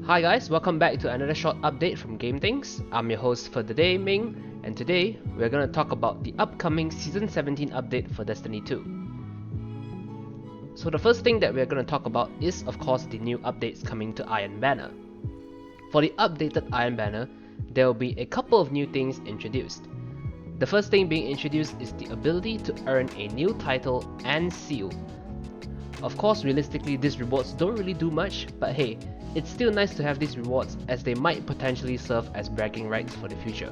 Hi guys, welcome back to another short update from Tings. I'm your host for the day, Ming, and today we're going to talk about the upcoming Season 17 update for Destiny 2. So the first thing that we're going to talk about is of course the new updates coming to Iron Banner. For the updated Iron Banner, there will be a couple of new things introduced. The first thing being introduced is the ability to earn a new title and seal. Of course, realistically, these rewards don't really do much, but hey, it's still nice to have these rewards as they might potentially serve as bragging rights for the future.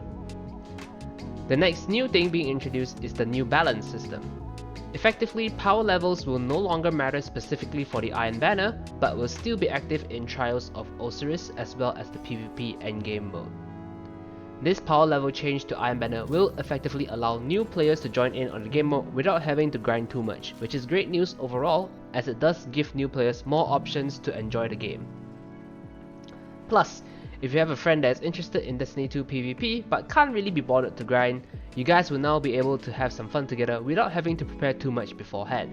The next new thing being introduced is the new balance system. Effectively, power levels will no longer matter specifically for the Iron Banner, but will still be active in Trials of Osiris as well as the PvP endgame mode. This power level change to Iron Banner will effectively allow new players to join in on the game mode without having to grind too much, which is great news overall as it does give new players more options to enjoy the game. Plus, if you have a friend that is interested in Destiny 2 PvP but can't really be bothered to grind, you guys will now be able to have some fun together without having to prepare too much beforehand.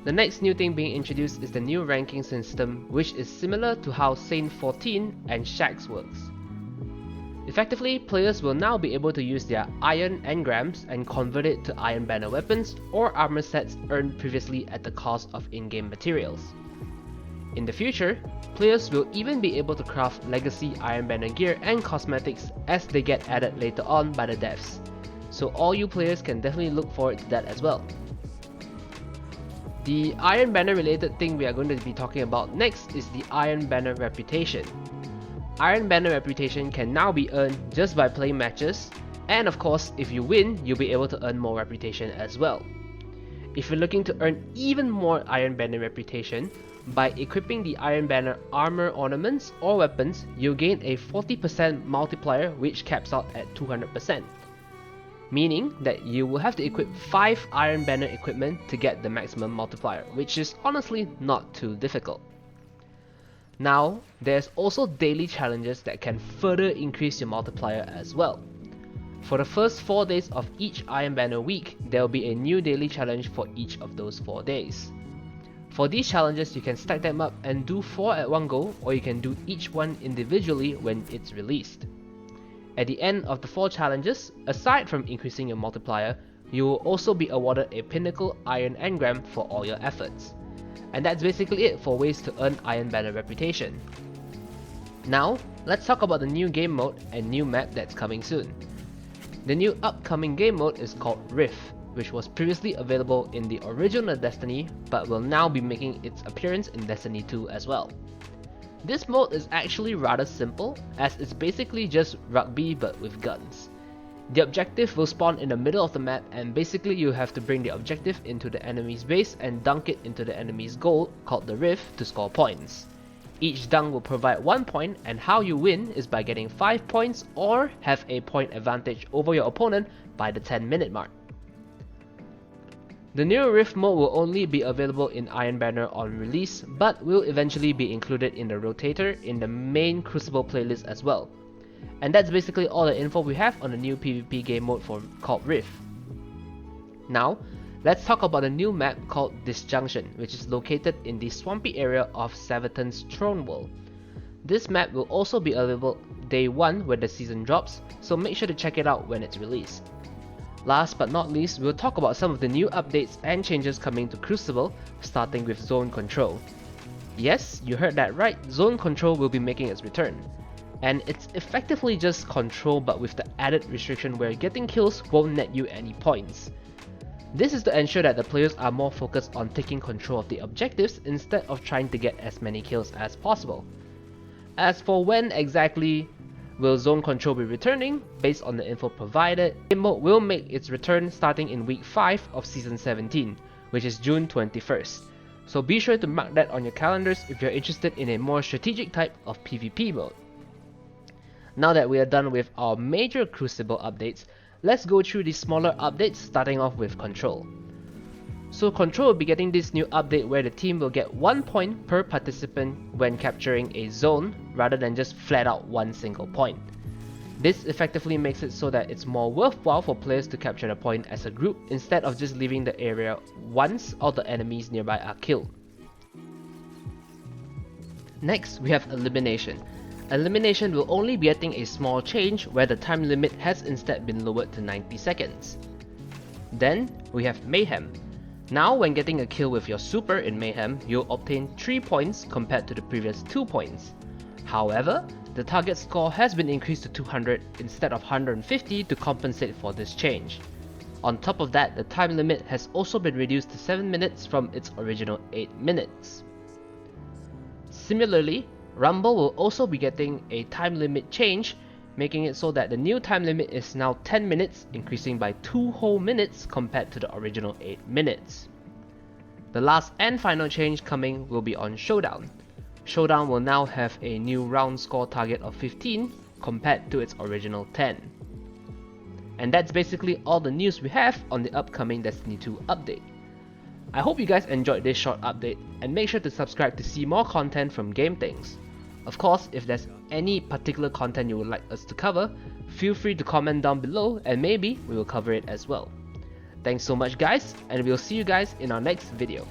The next new thing being introduced is the new ranking system, which is similar to how Saint 14 and Shax works. Effectively, players will now be able to use their iron engrams and convert it to Iron Banner weapons or armor sets earned previously at the cost of in-game materials. In the future, players will even be able to craft legacy Iron Banner gear and cosmetics as they get added later on by the devs, so all you players can definitely look forward to that as well. The Iron Banner related thing we are going to be talking about next is the Iron Banner reputation. Iron Banner reputation can now be earned just by playing matches, and of course if you win, you'll be able to earn more reputation as well. If you're looking to earn even more Iron Banner reputation, by equipping the Iron Banner armor ornaments or weapons, you'll gain a 40% multiplier which caps out at 200%. Meaning that you will have to equip 5 Iron Banner equipment to get the maximum multiplier, which is honestly not too difficult. Now, there's also daily challenges that can further increase your multiplier as well. For the first 4 days of each Iron Banner week, there will be a new daily challenge for each of those 4 days. For these challenges, you can stack them up and do 4 at one go, or you can do each one individually when it's released. At the end of the 4 challenges, aside from increasing your multiplier, you will also be awarded a Pinnacle Iron Engram for all your efforts. And that's basically it for ways to earn Iron Banner reputation. Now, let's talk about the new game mode and new map that's coming soon. The new upcoming game mode is called Rift, which was previously available in the original Destiny but will now be making its appearance in Destiny 2 as well. This mode is actually rather simple, as it's basically just rugby but with guns. The objective will spawn in the middle of the map, and basically you have to bring the objective into the enemy's base and dunk it into the enemy's goal called the Rift to score points. Each dunk will provide 1 point, and how you win is by getting 5 points or have a point advantage over your opponent by the 10-minute mark. The new Rift mode will only be available in Iron Banner on release, but will eventually be included in the Rotator in the main Crucible playlist as well. And that's basically all the info we have on the new PvP game mode called Rift. Now, let's talk about the new map called Disjunction, which is located in the swampy area of Sabaton's Throne World. This map will also be available day 1 when the season drops, so make sure to check it out when it's released. Last but not least, we'll talk about some of the new updates and changes coming to Crucible, starting with Zone Control. Yes, you heard that right, Zone Control will be making its return. And it's effectively just control but with the added restriction where getting kills won't net you any points. This is to ensure that the players are more focused on taking control of the objectives instead of trying to get as many kills as possible. As for when exactly will Zone Control be returning, based on the info provided, game mode will make its return starting in week 5 of Season 17, which is June 21st. So be sure to mark that on your calendars if you're interested in a more strategic type of PvP mode. Now that we are done with our major Crucible updates, let's go through the smaller updates, starting off with Control. So Control will be getting this new update where the team will get 1 point per participant when capturing a zone rather than just flat out 1 single point. This effectively makes it so that it's more worthwhile for players to capture the point as a group instead of just leaving the area once all the enemies nearby are killed. Next, we have Elimination. Elimination will only be getting a small change where the time limit has instead been lowered to 90 seconds. Then, we have Mayhem. Now when getting a kill with your super in Mayhem, you'll obtain 3 points compared to the previous 2 points. However, the target score has been increased to 200 instead of 150 to compensate for this change. On top of that, the time limit has also been reduced to 7 minutes from its original 8 minutes. Similarly, Rumble will also be getting a time limit change, making it so that the new time limit is now 10 minutes, increasing by 2 whole minutes compared to the original 8 minutes. The last and final change coming will be on Showdown. Showdown will now have a new round score target of 15 compared to its original 10. And that's basically all the news we have on the upcoming Destiny 2 update. I hope you guys enjoyed this short update, and make sure to subscribe to see more content from Game Things. Of course, if there's any particular content you would like us to cover, feel free to comment down below and maybe we will cover it as well. Thanks so much guys, and we'll see you guys in our next video.